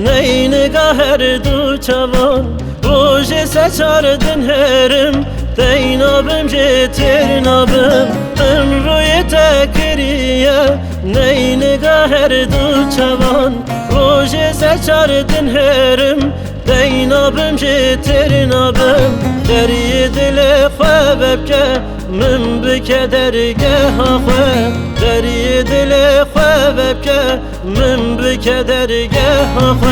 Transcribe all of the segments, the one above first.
ney nigah du çavan roje seçardın herim dey nabım jetir nabım ömrü tekriye ney nigah du çavan roje seçardın herim dey nabım jetir nabım deriye dile xwebke من بکدرگه خو دری دل خو بکه من بکدرگه خو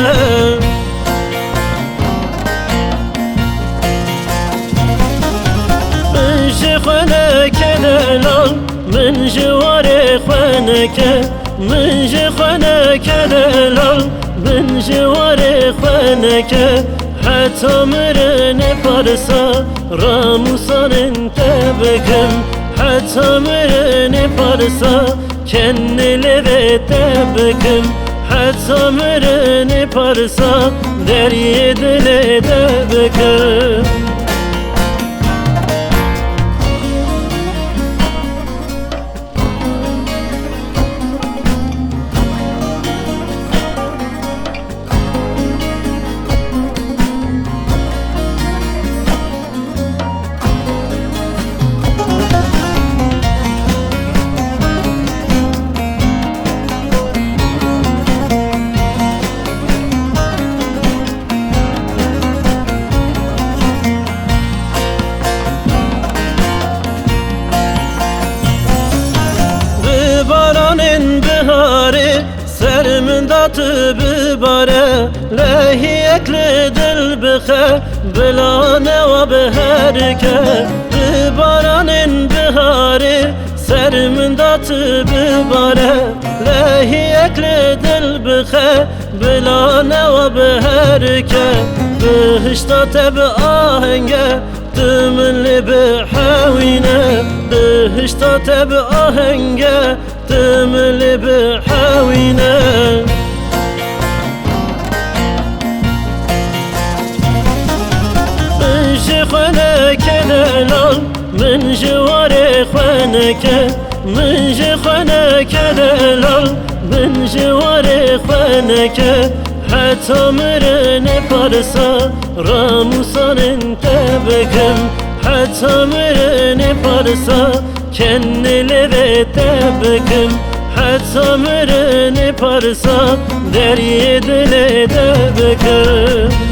من جخونه کدلال من جوار خونه که من جخونه کدلال من جوار خونه که حتی مرن پارسا راموسان تبکم حتی مرن پارسا کن لبت تبکم حتی مرن پارسا دری دل تبکم سرمن داتı بباره لهی اکل دل بخه بلا نوا بهرکه ببارانın بهاره سرمن داتı بباره لهی اکل دل بخه بلا نوا بهرکه بهشتا تب آهنگه دمنلی بحوینه بهشتا تب آهنگه دمنلی بحوینه من جخونه کدلال من جوار خونه که من جخونه کدلال من جوار خونه که حتی مرن پارسا راموسان تبکم حتی مرن پارسا کن لبت تبکم حتی مرن پارسا دری دل تبکم